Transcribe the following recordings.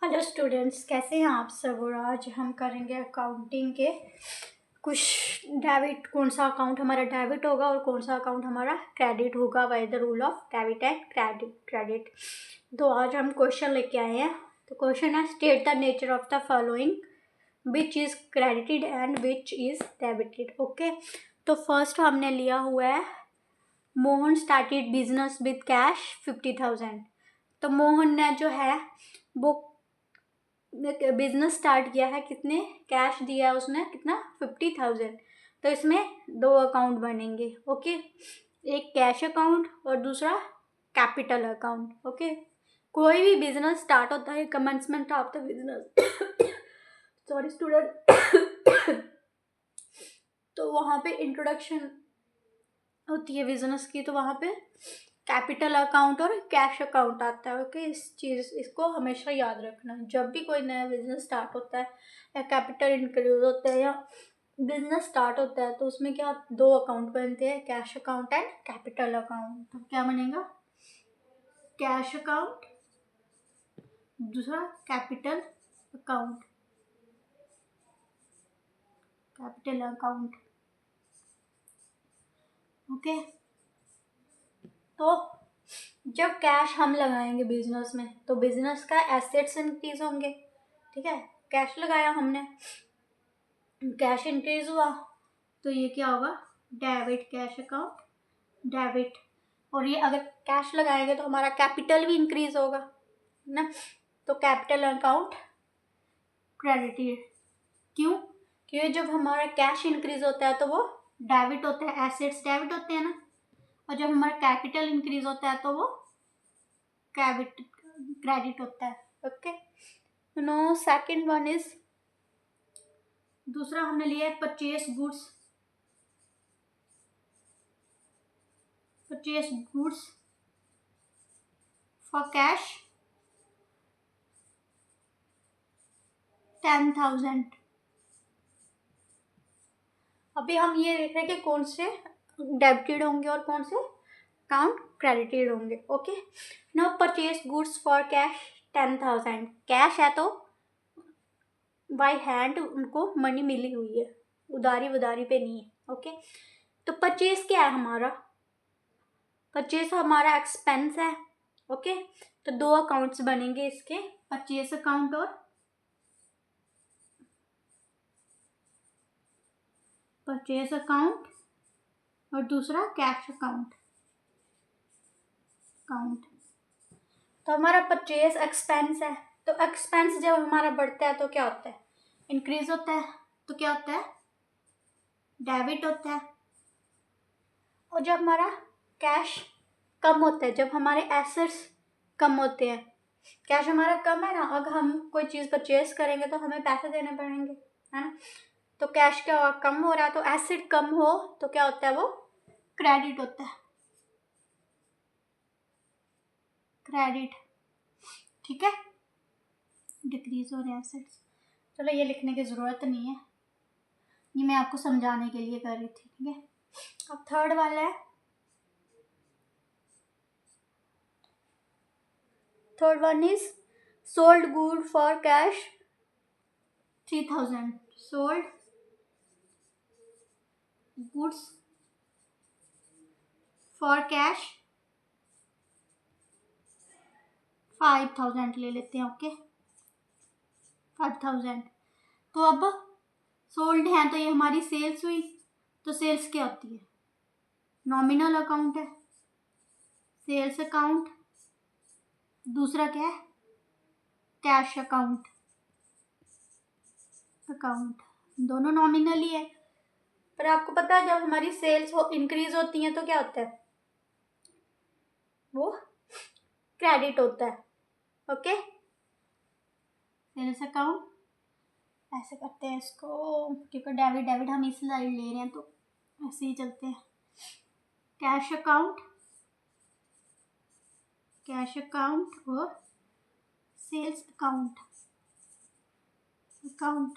Hello students, कैसे हैं आप सब। और आज हम करेंगे अकाउंटिंग के कुछ डेबिट, कौन सा अकाउंट हमारा डेबिट होगा और कौन सा अकाउंट हमारा क्रेडिट होगा by the rule of debit and credit. तो आज हम क्वेश्चन लेके आए हैं। तो क्वेश्चन है, state the nature of the following which is credited and which is debited. Okay, तो फर्स्ट हमने लिया हुआ है, Mohan started business with cash 50,000। तो मोहन ने जो है वो बिजनेस स्टार्ट किया है, कितने कैश दिया है उसने, कितना 50,000। तो इसमें दो अकाउंट बनेंगे। ओके, एक कैश अकाउंट और दूसरा कैपिटल अकाउंट। ओके, कोई भी बिजनेस स्टार्ट होता है, commencement of the business sorry student तो वहाँ पे इंट्रोडक्शन होती है बिजनेस की, तो वहाँ पे कैपिटल अकाउंट और कैश अकाउंट आता है। ओके, इसको हमेशा याद रखना। जब भी कोई नया बिजनेस स्टार्ट होता है या कैपिटल इंक्रीज होता है या बिजनेस स्टार्ट होता है, तो उसमें क्या दो अकाउंट बनते हैं, cash account and capital account. तो क्या बनेगा, कैश अकाउंट, दूसरा capital account, capital account. Okay, तो जब कैश हम लगाएंगे बिजनेस में तो बिजनेस का एसेट्स इंक्रीज होंगे। ठीक है, कैश लगाया हमने, कैश इंक्रीज हुआ, तो ये क्या होगा, डेबिट कैश अकाउंट, डेबिट। और ये अगर कैश लगाएंगे तो हमारा कैपिटल भी इंक्रीज होगा ना, तो कैपिटल अकाउंट क्रेडिटेड। क्यों, क्योंकि जब हमारा कैश इंक्रीज होता है तो वो डेबिट होता है, एसेट्स डेबिट होते हैं ना, और जब हमारा कैपिटल इंक्रीज होता है तो वो क्रेडिट होता है। Okay, no second one is, दूसरा हमने लिया है परचेस गुड्स फॉर कैश 10,000। अभी हम ये देख रहे हैं कि कौन से डेबिटेड होंगे और कौन से अकाउंट क्रेडिटेड होंगे। Okay, now purchase goods for cash 10,000। Cash है तो बाय हैंड उनको मनी मिली हुई है, उधारी पे नहीं है। ओके, तो परचेस क्या है हमारा, परचेस हमारा एक्सपेंस है। ओके, तो दो अकाउंट्स बनेंगे इसके, परचेस अकाउंट और परचेस अकाउंट, और दूसरा कैश अकाउंट। तो हमारा परचेस एक्सपेंस है, तो एक्सपेंस जब हमारा बढ़ता है तो क्या होता है, इंक्रीज होता है, तो क्या होता है, डेबिट होता है। और जब हमारा कैश कम होता है, जब हमारे एसेट्स कम होते हैं, कैश हमारा कम है ना, अगर हम कोई चीज़ परचेज करेंगे तो हमें पैसे देने पड़ेंगे, है ना। तो कैश क्या कम हो रहा है, तो एसेट कम हो तो क्या होता है, वो क्रेडिट होता है, क्रेडिट। ठीक है, डिक्रीज हो रहे हैं एसेट्स। चलो ये लिखने की ज़रूरत नहीं है, ये मैं आपको समझाने के लिए कर रही थी। ठीक है, अब थर्ड वाला है, third one is sold good for cash 3,000। Sold goods for cash 5,000 ले लेते हैं। ओके, 5,000। तो अब सोल्ड है तो ये हमारी सेल्स हुई, तो सेल्स क्या होती है, नॉमिनल अकाउंट है, सेल्स अकाउंट। दूसरा क्या है, कैश अकाउंट, दोनों नॉमिनल ही है। पर आपको पता है जब हमारी सेल्स इंक्रीज होती हैं तो क्या होता है, वो क्रेडिट होता है। ओके, सेल्स अकाउंट ऐसे करते हैं इसको, क्योंकि डेबिट हम इस लाइन ले रहे हैं तो ऐसे ही चलते हैं। कैश अकाउंट और सेल्स अकाउंट।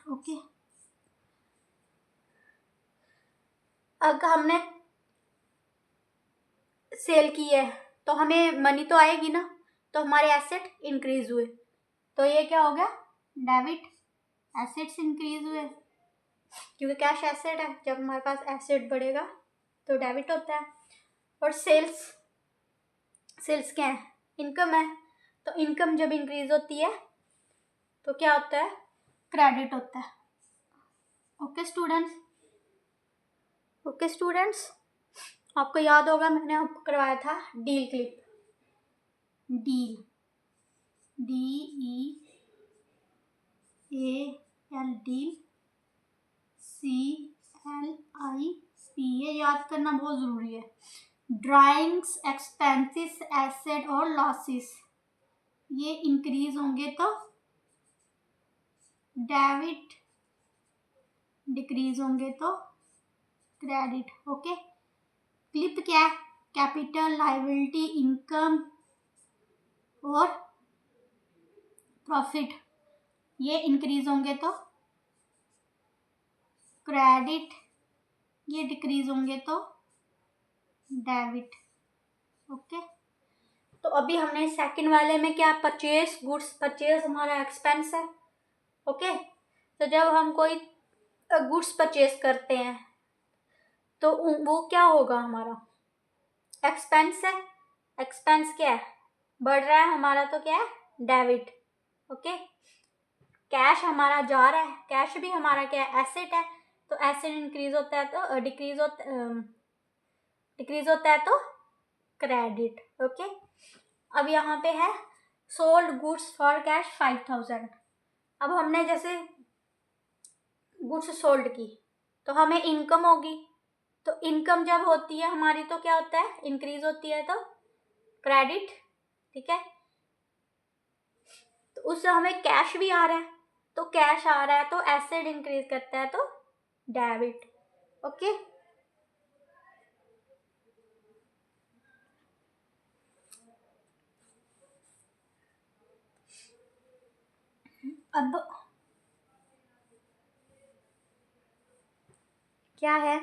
ओके, अगर हमने सेल की है तो हमें मनी तो आएगी ना, तो हमारे एसेट इंक्रीज हुए, तो ये क्या हो गया, डेबिट। एसेट्स इंक्रीज हुए क्योंकि कैश एसेट है, जब हमारे पास एसेट बढ़ेगा तो डेबिट होता है। और सेल्स, सेल्स क्या है, इनकम है, तो इनकम जब इंक्रीज होती है तो क्या होता है, क्रेडिट होता है। ओके स्टूडेंट्स, ओके स्टूडेंट्स, आपको याद होगा मैंने आपको करवाया था deal clip, deal, DEAL, deal, CLIP, ये याद करना बहुत ज़रूरी है। ड्राइंग्स, एक्सपेंसेस, एसेट और लॉसेस, ये इंक्रीज होंगे तो डेबिट, डिक्रीज होंगे तो क्रेडिट। ओके, क्लिप क्या है, कैपिटल, लायबिलिटी, इनकम और प्रॉफिट, ये इंक्रीज होंगे तो क्रेडिट, ये डिक्रीज होंगे तो डेबिट। ओके, तो अभी हमने सेकंड वाले में क्या, परचेज गुड्स, परचेज हमारा एक्सपेंस है। ओके, तो जब हम कोई गुड्स परचेज करते हैं तो वो क्या होगा, हमारा एक्सपेंस है। एक्सपेंस क्या है, बढ़ रहा है हमारा, तो क्या है, डेबिट। ओके, कैश हमारा जा रहा है, कैश भी हमारा क्या है, एसेट है, तो एसेट इंक्रीज होता है तो डिक्रीज होता है तो क्रेडिट। ओके, अब यहाँ पे है सोल्ड गुड्स फॉर कैश 5000। अब हमने जैसे गुड्स सोल्ड की तो हमें इनकम होगी, तो इनकम जब होती है हमारी तो क्या होता है, इंक्रीज होती है तो क्रेडिट। ठीक है, तो उससे हमें कैश भी आ रहा है, तो कैश आ रहा है तो एसेट इंक्रीज करता है तो डेबिट। ओके, अब क्या है,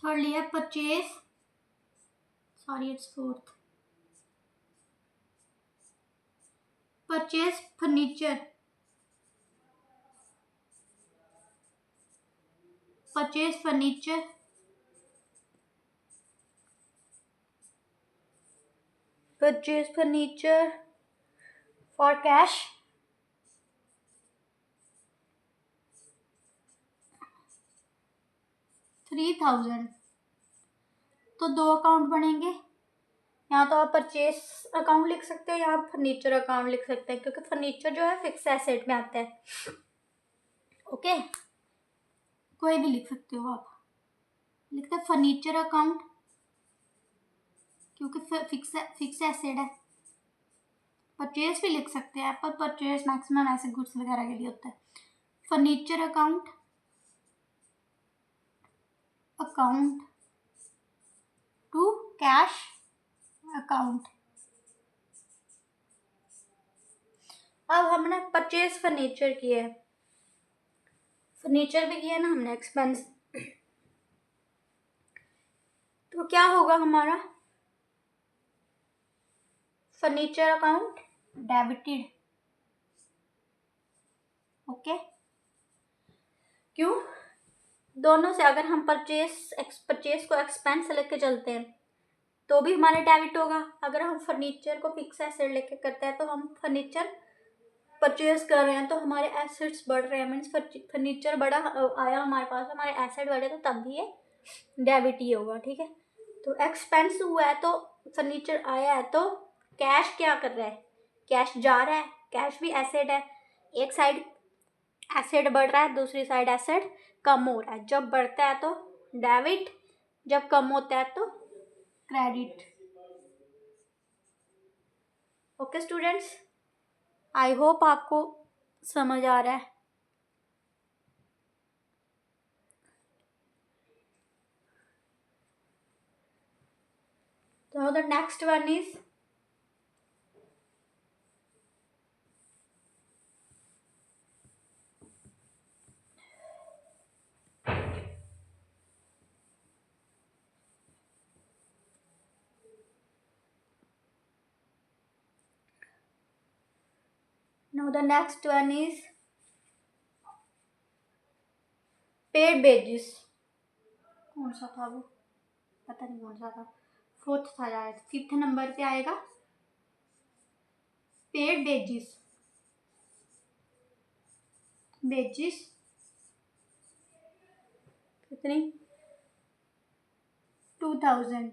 थर्ड लिया purchase, sorry it's fourth, purchase furniture, purchase furniture, purchase furniture for cash 3000। तो दो अकाउंट बनेंगे, यहाँ तो आप परचेज अकाउंट लिख सकते हो, यहाँ फर्नीचर अकाउंट लिख सकते हैं, क्योंकि फर्नीचर जो है फिक्स एसेट में आता है। ओके, कोई भी लिख सकते हो आप, लिखते हैं फर्नीचर अकाउंट क्योंकि फिक्स एसेट है। परचेज भी लिख सकते हैं पर परचेज मैक्सिमम ऐसे गुड्स वगैरह के लिए होता है। Furniture account, account to cash account. अब हमने परचेज फर्नीचर किया है, फर्नीचर भी किया ना हमने एक्सपेंस, तो क्या होगा हमारा, फर्नीचर अकाउंट डेबिटेड। ओके, क्यों, दोनों से अगर हम परचेज को एक्सपेंस लेके चलते हैं तो भी हमारा डेबिट होगा, अगर हम फर्नीचर को फिक्स एसेट लेके करते हैं तो हम फर्नीचर परचेज कर रहे हैं तो हमारे एसेट्स बढ़ रहे हैं, मीन्स फर्नीचर बड़ा आया हमारे पास, हमारे एसेट बढ़े तो तब भी ये डेबिट ही होगा। ठीक है, तो एक्सपेंस हुआ है तो फर्नीचर आया है तो कैश क्या कर रहा है, कैश जा रहा है, कैश भी एसेट है, एक साइड एसेट बढ़ रहा है, दूसरी साइड एसेट कम हो रहा है, जब बढ़ता है तो डेबिट, जब कम होता है तो credit. Okay students, I hope आपको समझ आ रहा है। So the next one is now the next one is paid wages. कौन सा था वो, पता नहीं कौन सा था, फोर्थ था यार, फिफ्थ नंबर पे आएगा पेड वेजेस। वेजेस कितनी, 2000।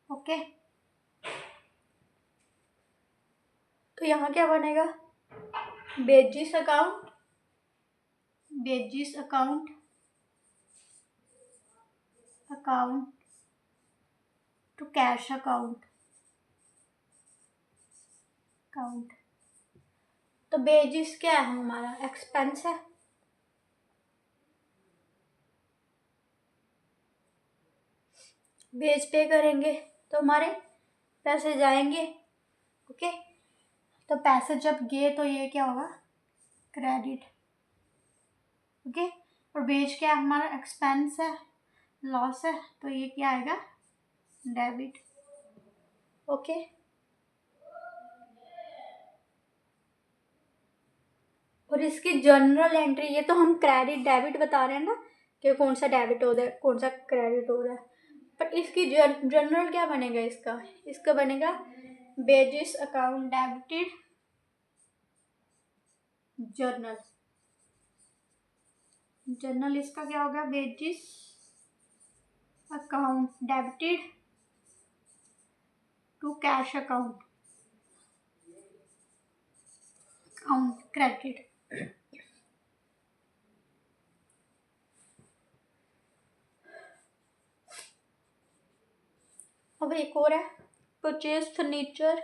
ओके, तो यहाँ क्या बनेगा, wages account, wages account, account to cash account, account. तो वेजेस क्या है हमारा, एक्सपेंस है, वेज पे करेंगे तो हमारे पैसे जाएंगे। ओके, तो पैसे जब गए तो ये क्या होगा, क्रेडिट। ओके, और वेज क्या है हमारा, एक्सपेंस है, लॉस है, तो ये क्या आएगा, डेबिट। ओके, और इसकी जर्नल एंट्री, ये तो हम क्रेडिट डेबिट बता रहे हैं ना कि कौन सा डेबिट हो रहा है कौन सा क्रेडिट हो रहा है, पर इसकी जर्नल क्या बनेगा, इसका बनेगा wages account debited journal. Journal इसका क्या होगा, wages account debited to cash account, account credit. अब एक और है, purchase furniture,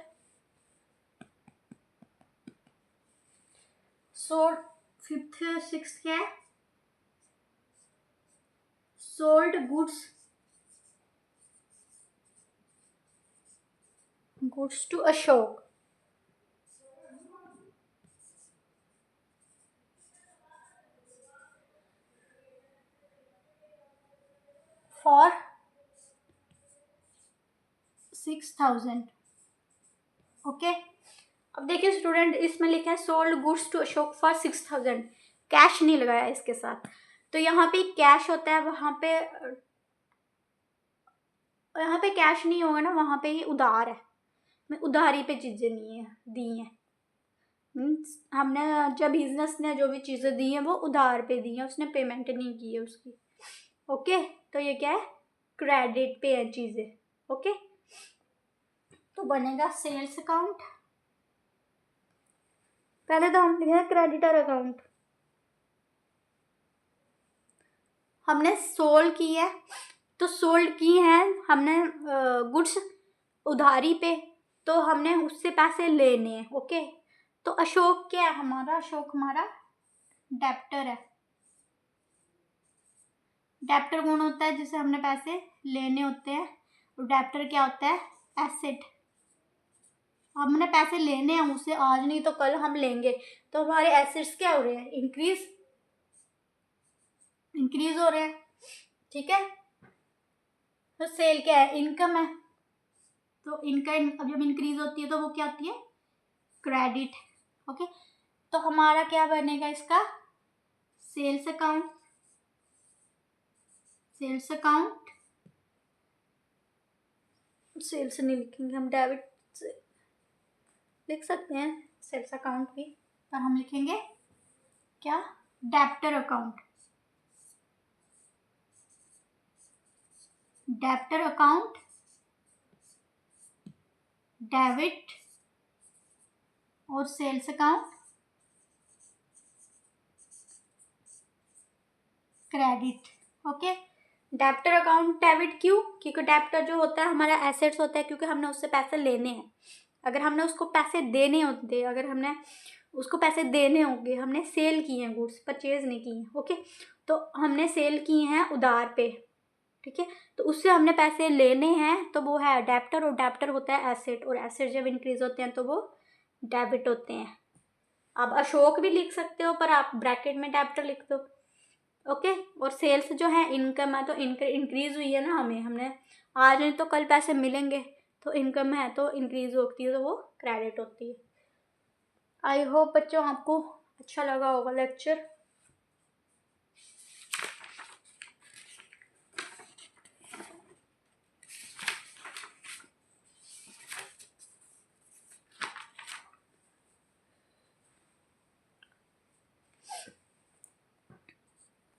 sold, fifth sixth क्या है, sold goods, goods to Ashok, for 6000। Okay, अब देखिए स्टूडेंट, इसमें लिखा है sold goods to Ashok for 6000, cash नहीं लगाया इसके साथ, तो यहाँ पे कैश होता है, यहाँ पे कैश नहीं होगा ना, वहाँ पे ये उधार है, मैं उधारी पे चीज़ें नहीं है दी हैं, मीन्स हमने जब बिजनेस ने जो भी चीज़ें दी हैं वो उधार पे दी हैं, उसने पेमेंट नहीं की है उसकी। ओके, तो ये क्या है, क्रेडिट पे है चीज़ें। ओके, तो बनेगा सेल्स अकाउंट, पहले तो हम लिखे क्रेडिटर अकाउंट, हमने सोल्ड की है, तो सोल्ड की है हमने गुड्स उधारी पे, तो हमने उससे पैसे लेने हैं। ओके, तो अशोक क्या है हमारा, अशोक हमारा डेप्टर है, डेप्टर कौन होता है, जिसे हमने पैसे लेने होते हैं, और डेप्टर क्या होता है, एसेट, हमने पैसे लेने हैं उसे, आज नहीं तो कल हम लेंगे, तो हमारे एसेट्स क्या हो रहे हैं, इंक्रीज हो रहे हैं। ठीक है, तो सेल क्या है, इनकम है, तो इनकम अब जब इंक्रीज होती है तो वो क्या होती है, क्रेडिट। ओके, तो हमारा क्या बनेगा इसका, sales account, sales account, sales नहीं लिखेंगे हम, डेबिट से लिख सकते हैं सेल्स अकाउंट भी, पर हम लिखेंगे क्या, debtor account, debtor account, debit और sales account credit. Okay, debtor account debit क्यों, क्योंकि डेप्टर जो होता है हमारा एसेट्स होता है, क्योंकि हमने उससे पैसे लेने हैं, अगर हमने उसको पैसे देने होते, अगर हमने उसको पैसे देने होंगे, हमने सेल किए हैं गुड्स, परचेज नहीं किए हैं। ओके, तो हमने सेल किए हैं उधार पे, ठीक है, तो उससे हमने पैसे लेने हैं, तो वो है डेप्टर, और डेप्टर होता है एसेट, और एसेट जब इंक्रीज होते हैं तो वो डेबिट होते हैं। आप अशोक भी लिख सकते हो, पर आप ब्रैकेट में डेप्टर लिख दो। ओके, और सेल्स जो है इनकम है, तो इंक्रीज हुई है ना, हमने आज नहीं तो कल पैसे मिलेंगे, तो इनकम है तो इंक्रीज होती है तो वो क्रेडिट होती है। आई होप बच्चों आपको अच्छा लगा होगा लेक्चर।